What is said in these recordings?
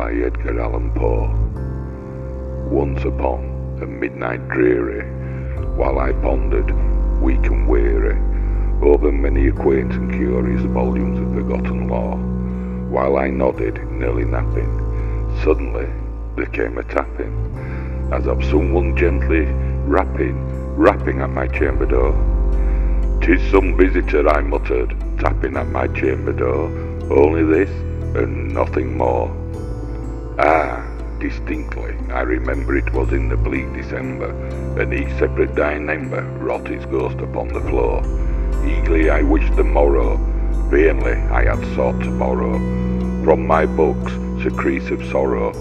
by Edgar Allan Poe. Once upon a midnight dreary, while I pondered, weak and weary, over many a quaint and curious volumes of forgotten lore, while I nodded, nearly napping, suddenly there came a tapping, as of someone gently rapping at my chamber door. "'Tis some visitor," I muttered, tapping at my chamber door, "only this and nothing more." Ah, distinctly, I remember it was in the bleak December, and each separate dying member wrought its ghost upon the floor. Eagerly I wished the morrow, vainly I had sought to borrow from my books secrets of sorrow,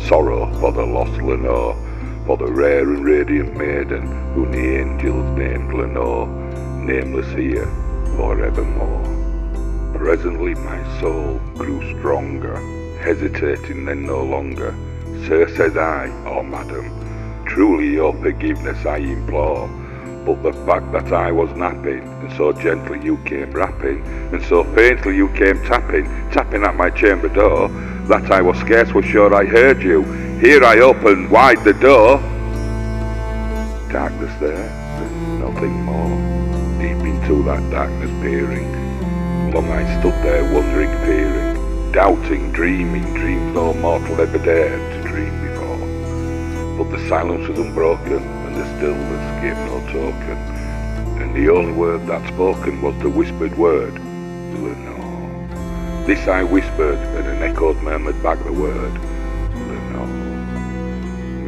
sorrow for the lost Lenore, for the rare and radiant maiden whom the angels named Lenore, nameless here forevermore. Presently my soul grew stronger, hesitating then no longer. "Sir," said I, "or madam, truly your forgiveness I implore, but the fact that I was napping, and so gently you came rapping, and so faintly you came tapping at my chamber door, that I was scarce sure I heard you. Here I opened wide the door." Darkness there, and nothing more. Deep into that darkness peering, long I stood there wondering, fearing, doubting, dreaming dreams no mortal ever dared to dream before. But the silence was unbroken, and the stillness gave no token, and the only word that spoken was the whispered word, "Lenore." This I whispered, and an echo murmured back the word, "Lenore."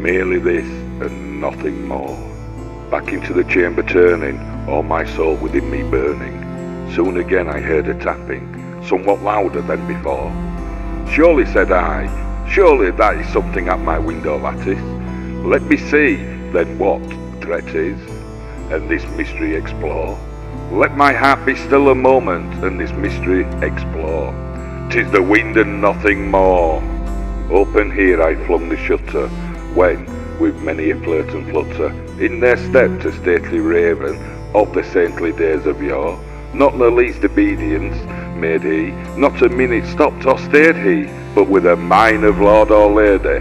Merely this, and nothing more. Back into the chamber turning, all my soul within me burning, soon again I heard a tapping, somewhat louder than before. "Surely," said I, "surely that is something at my window lattice. Let me see, then, what threat is, and this mystery explore. Let my heart be still a moment, and this mystery explore. 'Tis the wind and nothing more." Open here I flung the shutter, when, with many a flirt and flutter, in there stepped a stately raven of the saintly days of yore. Not the least obedience made he, not a minute stopped or stayed he, but with a mien of lord or lady,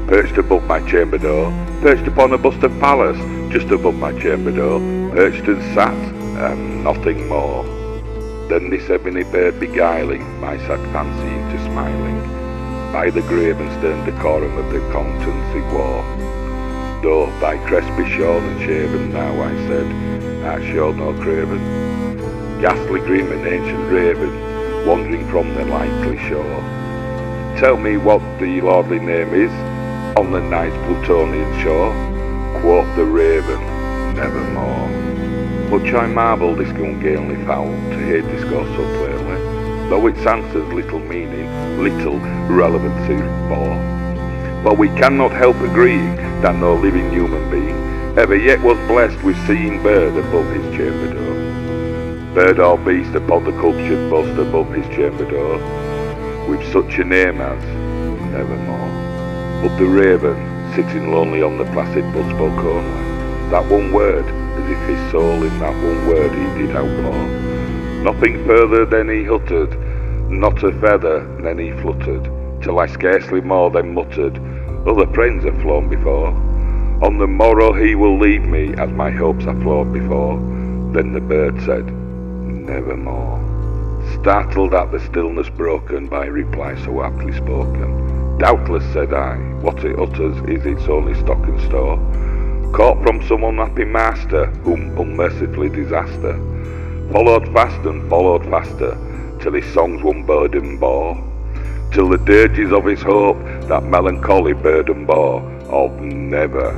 perched above my chamber door, perched upon a bust of Pallas, just above my chamber door, perched and sat, and nothing more. Then this ebony bird beguiling my sad fancy into smiling, by the grave and stern decorum of the countenance it wore. "Though thy crest be shorn and shaven now," I said, "art shorn nor craven, ghastly grim and ancient raven, wandering from the likely shore. Tell me what the lordly name is on the night's Plutonian shore." Quoth the raven, "Nevermore." Much I marvel this ungainly fowl to hear discourse so plainly, though its answers little meaning, little relevancy bore. For we cannot help agreeing that no living human being ever yet was blessed with seeing bird above his chamber door. Bird or beast upon the cultured bust above his chamber door, with such a name as Nevermore. But the raven, sitting lonely on the placid bust, spoke only that one word, as if his soul in that one word he did outpour. Nothing further than he uttered, not a feather then he fluttered, till I scarcely more than muttered, "Other friends have flown before. On the morrow he will leave me, as my hopes have flown before." Then the bird said, "Nevermore." Startled at the stillness broken by reply so aptly spoken, "Doubtless," said I, "what it utters is its only stock and store, caught from some unhappy master, whom unmercifully disaster followed fast and followed faster, till his songs one burden bore, till the dirges of his hope that melancholy burden bore, of nevermore."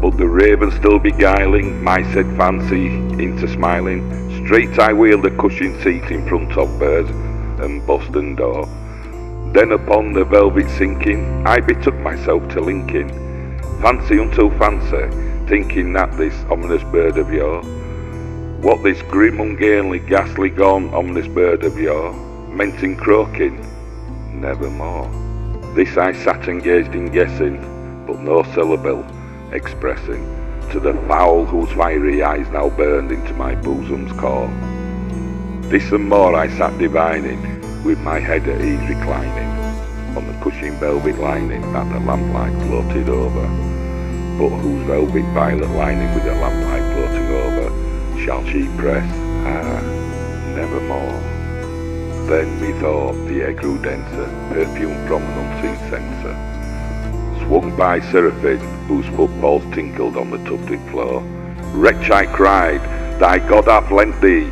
But the raven still beguiling my said fancy into smiling, straight I wheeled a cushioned seat in front of bird and bust and door. Then upon the velvet sinking, I betook myself to linking fancy unto fancy, thinking that this ominous bird of yore, what this grim, ungainly, ghastly gone ominous bird of yore meant in croaking, "Nevermore." This I sat and gazed in guessing, but no syllable expressing, to the fowl whose fiery eyes now burned into my bosom's core. This and more I sat divining, with my head at ease reclining, on the cushioned velvet lining that the lamplight floated over. But whose velvet violet lining with the lamplight floating over shall she press? Ah, nevermore. Then methought the air grew denser, perfume from an unseen censer, swung by seraphim whose footfalls tinkled on the tufted floor. Wretch, I cried, thy God hath lent thee,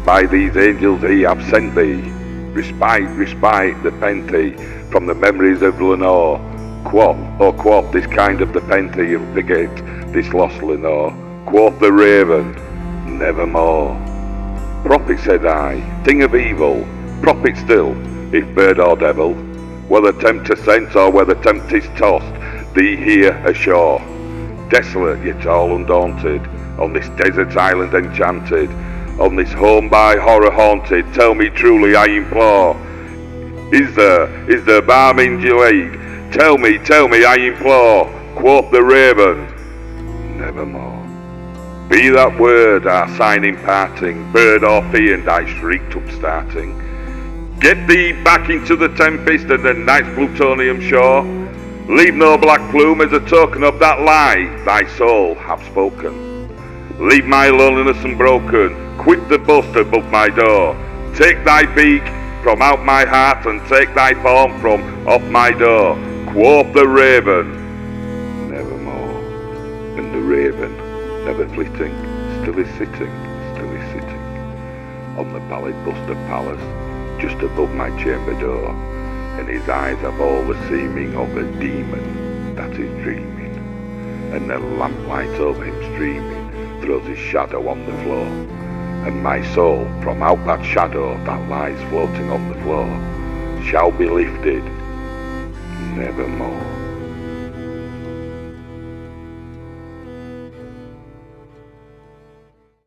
by these angels he hath sent thee. Respite, respite, the penty, from the memories of Lenore. Quaff, oh quaff this kind of the penty, and forget this lost Lenore. Quoth the raven, nevermore. Prophet, said I, thing of evil, prophet still, if bird or devil, whether tempter sent or whether tempest tossed thee here ashore. Desolate yet all undaunted, on this desert island enchanted, on this home by horror haunted, tell me truly I implore, is there balm in Gilead? Tell me, I implore. Quoth the raven, nevermore. Be that word our sign in parting, bird or fiend, I shrieked upstarting. Get thee back into the tempest and the night's plutonium shore. Leave no black plume as a token of that lie thy soul hath spoken. Leave my loneliness unbroken, quit the bust above my door. Take thy beak from out my heart and take thy form from off my door. Quoth the raven, nevermore. And the raven, never flitting, still is sitting, on the pallid bust of Pallas, just above my chamber door, and his eyes have all the seeming of a demon that is dreaming, and the lamplight over him streaming throws his shadow on the floor, and my soul from out that shadow that lies floating on the floor shall be lifted nevermore.